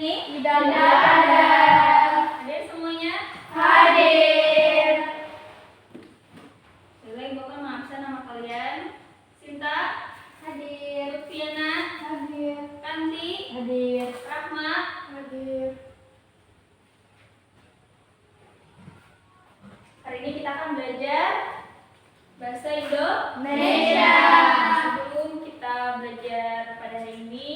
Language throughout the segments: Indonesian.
sini? Tidak ada. Hadir semuanya? Hadir. Boleh Ibu akan mengabsen nama kalian. Sinta? Hadir. Lutfiana? Hadir. Kanti? Hadir. Rahma? Hadir. Hari ini kita akan belajar bahasa Indonesia. Sebelum kita belajar pada hari ini,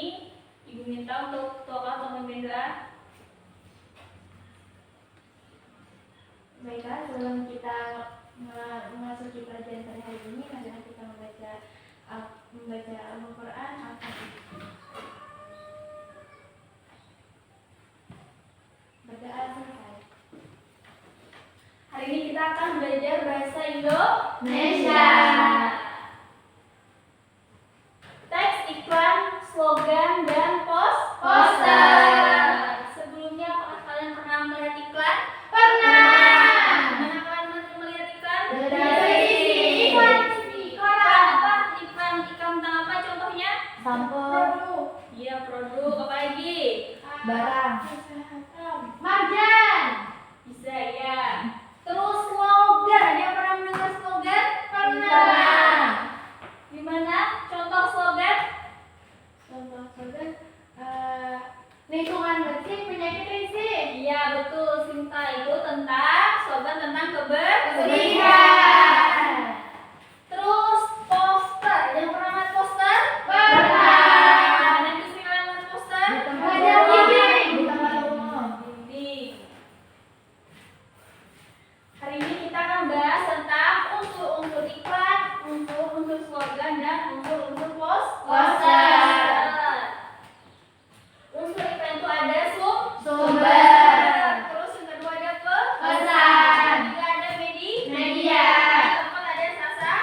Ibu minta untuk doa atau memimpin doa. Baiklah, sebelum kita memasuki pelajaran pada hari ini, marilah kita membaca Al-Quran Al-Fatihah. Bacaan selesai. Hari ini kita akan belajar bahasa Indonesia. Teks, iklan, slogan, dan poster. Sebelumnya apakah kalian pernah melihat iklan? Pernah. Mana kalian melihat iklan? Dari Iklan apa? Iklan tentang apa contohnya? Sampo. Iya, produk. Apa lagi? Barang. Marjan. Bisa ya. Terus slogan. Ada yang pernah mendengar slogan? Pernah. Gimana contoh slogan? Contoh slogan, lingkungan bersih, penyakit risih. Iya, betul. Sinta itu tentang slogan tentang kebersihan. Kebersihan. Terus poster. Yang pernah lihat poster? Pernah. Mana yang sering lihat poster? Di tempat dinding. Di tempat umum. Dinding. Hari ini kita akan bahas tentang unsur-unsur iklan, unsur-unsur slogan, dan unsur-unsur poster. Unsur iklan itu ada Sumber. terus yang kedua ada Pesan. ketiga ada Media. yang keempat ada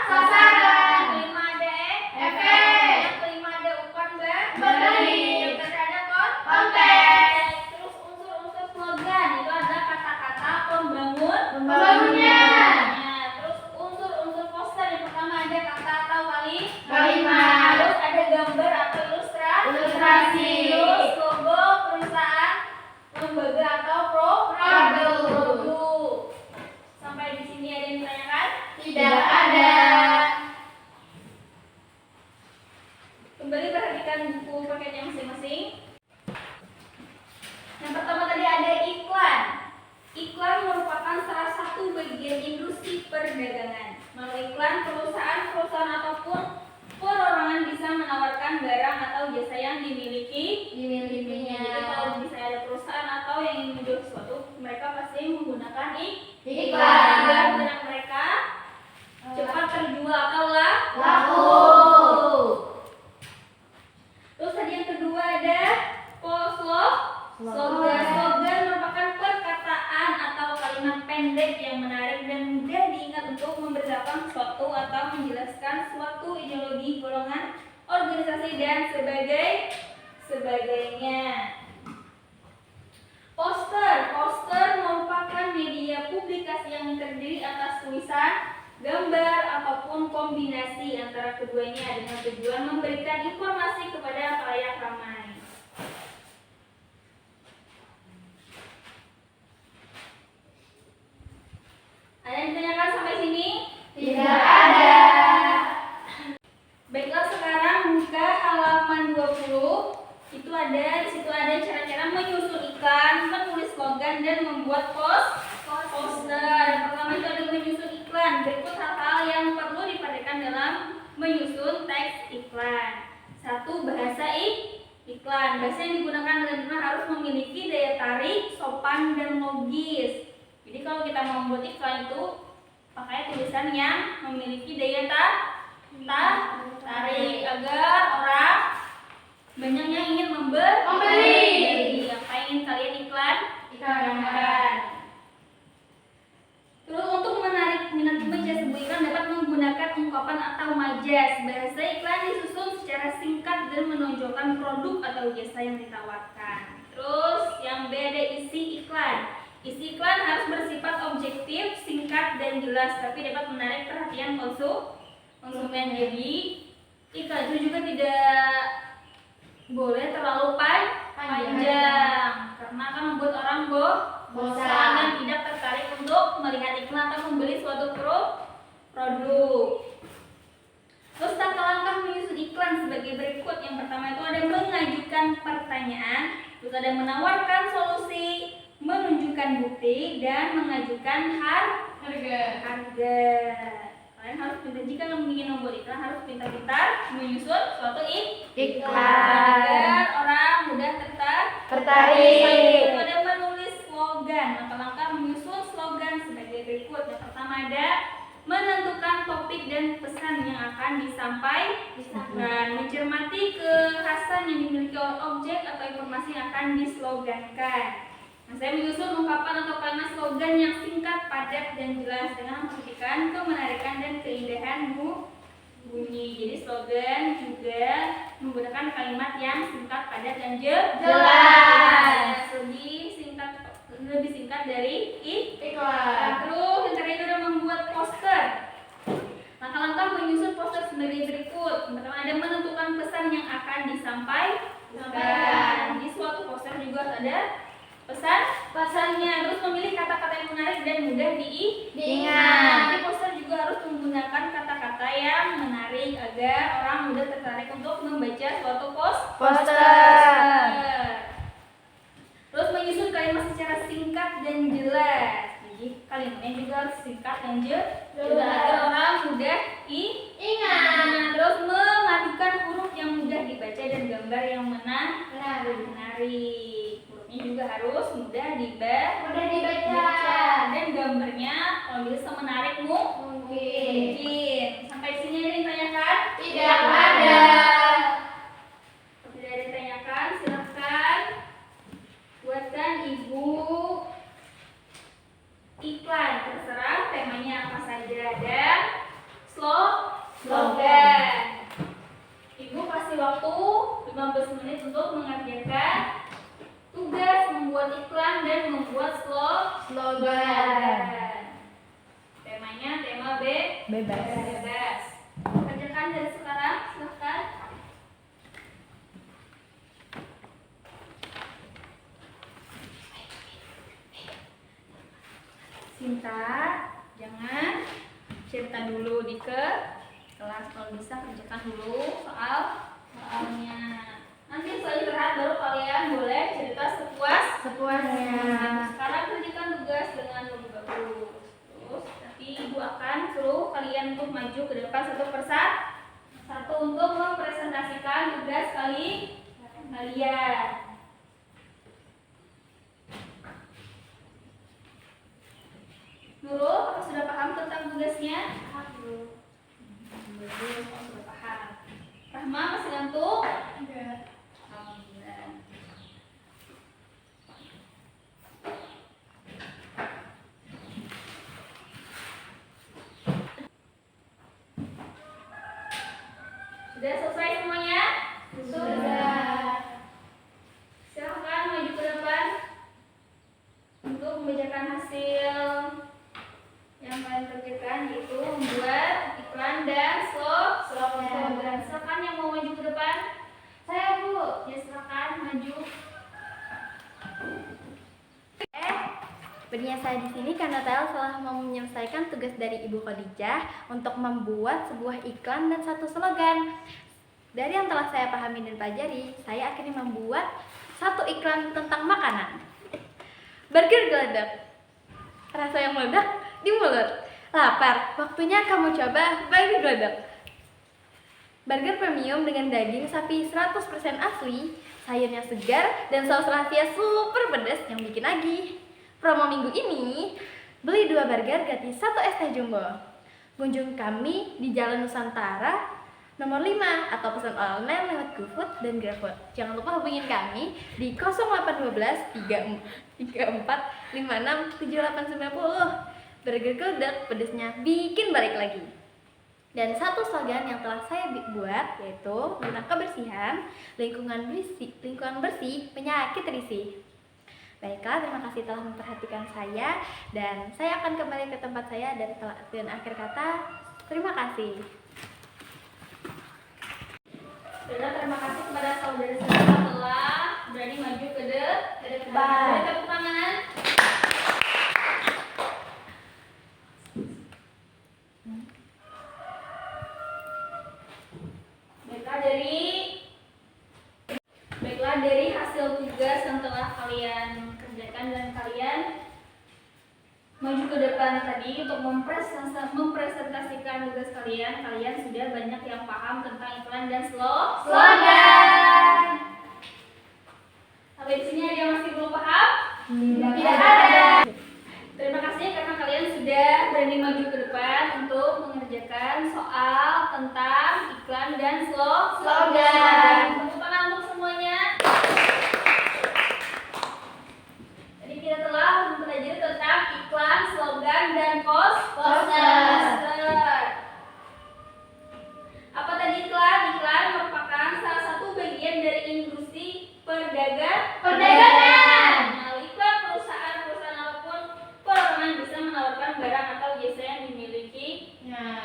Sasaran. yang kelima ada Efek. yang kelima ada ukon Beri. yang keenam ada Konteks. terus unsur-unsur slogan itu adalah kata-kata Pembangunnya. Nah, terus unsur-unsur poster yang pertama ada kata atau Kalimat. terus ada gambar atau Ilustrasi. terus logo perusahaan, lembaga atau produk. Sampai di sini ada yang ditanyakan? Tidak ada. Kembali perhatikan buku paketnya masing-masing. Yang pertama tadi ada iklan. Iklan merupakan salah satu bagian industri perdagangan. Melalui iklan, perusahaan ataupun perorangan bisa menawarkan barang atau jasa yang dimilikinya. Jadi kalau misalnya ada perusahaan atau yang ingin menjual sesuatu, mereka pasti menggunakan Iklan. agar barang mereka cepat terjual atau Laku. Terus tadi yang kedua ada slogan. Slogan merupakan perkataan atau kalimat pendek yang menarik dan mudah diingat untuk memberitakan sesuatu atau menjelaskan suatu ideologi, golongan, organisasi dan sebagainya. Poster merupakan media publikasi yang terdiri atas tulisan, gambar ataupun kombinasi antara keduanya dengan tujuan memberikan informasi kepada khalayak ramai. Ada yang ditanyakan sampai sini? Tidak ada. Baiklah, sekarang buka halaman 20. Di situ ada cara-cara menyusun iklan, menulis slogan dan membuat poster. Yang pertama itu ada menyusun iklan. Berikut hal-hal yang perlu diperhatikan dalam menyusun teks iklan. 1. Bahasa iklan. Bahasa yang digunakan benar-benar harus memiliki daya tarik, sopan dan logis. Jadi kalau kita mau membuat iklan itu pakai tulisan yang memiliki daya tarik agar orang banyak yang ingin membeli. Apa ingin kalian iklankan? Terus untuk menarik minat pembaca, sebuah iklan dapat menggunakan ungkapan atau majas. Bahasa iklan disusun secara singkat dan menonjolkan produk atau jasa yang ditawarkan. Terus yang B ada isi iklan. Isi iklan harus bersifat objektif, singkat dan jelas, tapi dapat menarik perhatian konsumen. Jadi iklan itu juga tidak boleh terlalu panjang. akan membuat orang bosan dan tidak tertarik untuk melihat iklan atau membeli suatu produk. Terus tata langkah menyusun iklan sebagai berikut. Yang pertama itu ada mengajukan pertanyaan, terus ada menawarkan solusi, menunjukkan bukti, dan mengajukan harga. Kalian harus pintar, jika kamu ingin membuat iklan harus pintar-pintar menyusun suatu iklan agar orang mudah tertarik. Itu ada menulis slogan. Langkah-langkah menyusun slogan sebagai berikut. Yang pertama ada menentukan topik dan pesan yang akan disampaikan, mencermati kekhasan yang dimiliki oleh objek atau informasi yang akan dislogankan. Nah, saya menyusun ungkapan atau kalimat slogan yang singkat, padat, dan jelas dengan memperhatikan kemenarikan dan keindahan bunyi. Jadi slogan juga menggunakan kalimat yang singkat, padat, dan jelas. Lebih singkat dari iklan. Terus yang terakhir adalah membuat poster. Langkah-langkah menyusun poster sebagai berikut. Pertama ada menentukan pesan yang akan disampaikan. Di suatu poster juga ada pesannya. Terus memilih kata-kata yang menarik dan mudah diingat. Di poster juga harus menggunakan kata-kata yang menarik agar orang mudah tertarik untuk membaca suatu poster. Terus menyusun kalimat secara singkat dan jelas. Jadi kalimatnya juga harus singkat dan jelas agar orang mudah ingat. Terus memadukan huruf yang mudah dibaca dan gambar yang menarik. Hurufnya juga harus mudah dibaca dan gambarnya kalau bisa menarik mungkin. Sampai sini ada yang ditanyakan? Tidak ada. Tidak ada yang ditanyakan, silakan buatkan ibu iklan, terserah temanya apa saja dan slogan. Ibu kasih waktu 15 menit untuk mengerjakan tugas membuat iklan dan membuat slogan. Temanya tema bebas. Kerjakan dari sekarang, silahkan. Sinta, jangan cerita dulu di kelas, kalau bisa kerjakan dulu soalnya. Nanti setelah istirahat baru kalian boleh cerita sepuasnya. Sekarang kerjakan tugas dengan lebih bagus. Terus nanti ibu akan suruh kalian untuk maju ke depan satu persatu untuk mempresentasikan tugas kalian. Nurul, apakah sudah paham tentang tugasnya? Bagus, kalau sudah paham. Rahma masih ngantuk? Enggak. Alhamdulillah. Sudah selesai semuanya? Sudah. Silakan maju ke depan untuk membacakan hasil yang kalian kerjakan, yaitu membuat iklan dan slogan. Silakan yang mau maju ke depan. Saya, Bu. Ya, silakan maju. Berdiri saya di sini karena Tel telah mau menyelesaikan tugas dari Ibu Khadijah untuk membuat sebuah iklan dan satu slogan. Dari yang telah saya pahami dan pelajari, saya akhirnya membuat satu iklan tentang makanan. Burger geladak. Rasa yang meledak di mulut. Lapar, waktunya kamu coba burger geladak. Burger premium dengan daging sapi 100% asli, sayurnya segar, dan saus rahasia super pedas yang bikin nagih. Promo minggu ini, beli 2 burger gratis 1 es teh jumbo. Kunjung kami di Jalan Nusantara nomor 5 atau pesan online lewat GoFood dan GrabFood. Jangan lupa hubungin kami di 0812 34 56 7890. Burger geladak pedesnya bikin balik lagi. Dan satu slogan yang telah saya buat yaitu tentang kebersihan, lingkungan bersih, penyakit risih. Baiklah, terima kasih telah memperhatikan saya dan saya akan kembali ke tempat saya dan akhir kata terima kasih. Terima kasih kepada saudara-saudara telah berani maju ke depan. dari hasil tugas yang telah kalian kerjakan dan kalian maju ke depan tadi untuk mempresentasikan tugas kalian. Kalian sudah banyak yang paham tentang iklan dan slogan. Sampai di sini ada yang masih belum paham? Tidak ada. Terima kasih karena kalian sudah berani maju ke depan untuk mengerjakan soal tentang iklan dan slogan. Tepuk tangan untuk semuanya. Jadi kita telah mempelajari tentang iklan, slogan, dan poster. Apa tadi iklan? Iklan merupakan salah satu bagian dari industri perdagangan. Melalui iklan perusahaan apapun perorangan bisa menawarkan barang atau jasa yang dimilikinya.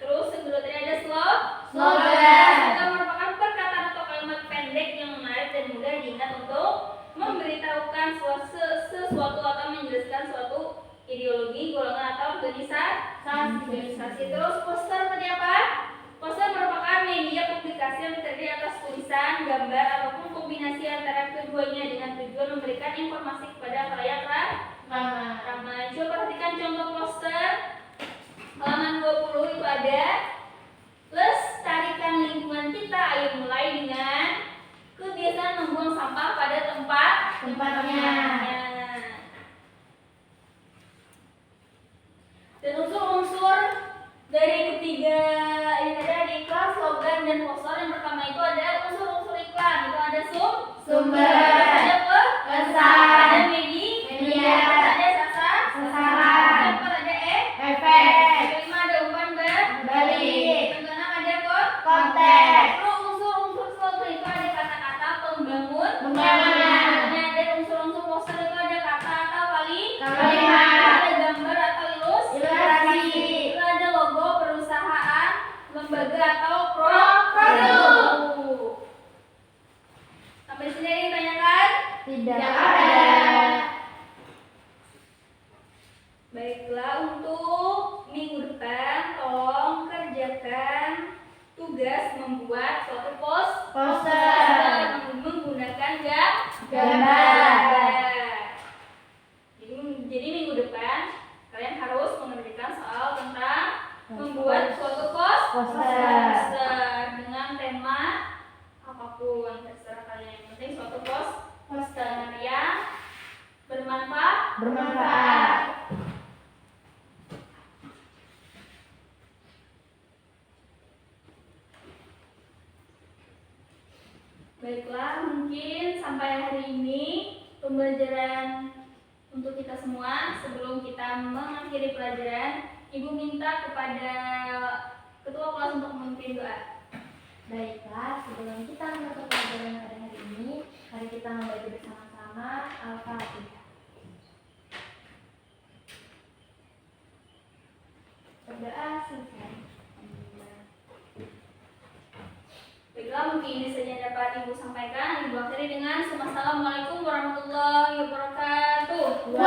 Terus yang kedua tadi ada slogan. Slogan merupakan perkataan atau kalimat pendek yang menarik dan mudah diingat untuk memberitahukan sesuatu atau menjelaskan suatu ideologi, golongan atau organisasi. Terus poster tadi apa? Poster merupakan media publikasi yang terdiri atas tulisan, gambar, ataupun kombinasi antara keduanya dengan tujuan memberikan informasi kepada khalayak ramai. Coba perhatikan contoh poster halaman 20 itu ada lestarikan lingkungan kita, ayo mulai dengan kebiasaan membuang sampah pada tempatnya. Dan unsur-unsur dari ketiga ini ada di iklan, slogan, dan poster. Yang pertama itu ada unsur-unsur iklan. Itu ada sumber, ada pesan, ada media, ada sasaran, yang keempat ada efek, yang kelima ada umpan balik, yang keenam ada konteks. Terus unsur-unsur slogan itu ada kata-kata pembangun. Ada unsur-unsur poster itu ada kata atau kalimat, ada gambar atau ilustrasi, ada logo perusahaan, lembaga atau produk. Sampai sini ada yang ditanyakan? Tidak ada. Baiklah, untuk minggu depan tolong kerjakan tugas membuat suatu poster menggunakan gambar. Jadi minggu depan kalian harus mengerjakan soal tentang membuat suatu poster dengan tema apapun, terserah kalian. Yang penting suatu poster yang bermanfaat. Baiklah, mungkin sampai hari ini pembelajaran untuk kita semua. Sebelum kita mengakhiri pelajaran, Ibu minta kepada ketua kelas untuk memimpin doa. Baiklah, sebelum kita menutup pelajaran pada hari ini, mari kita membaca bersama-sama Al-Fatihah. Berdoa selesai. Baiklah, mungkin ini saja yang dapat Ibu sampaikan. Ibu akhiri dengan Assalamualaikum warahmatullahi wabarakatuh.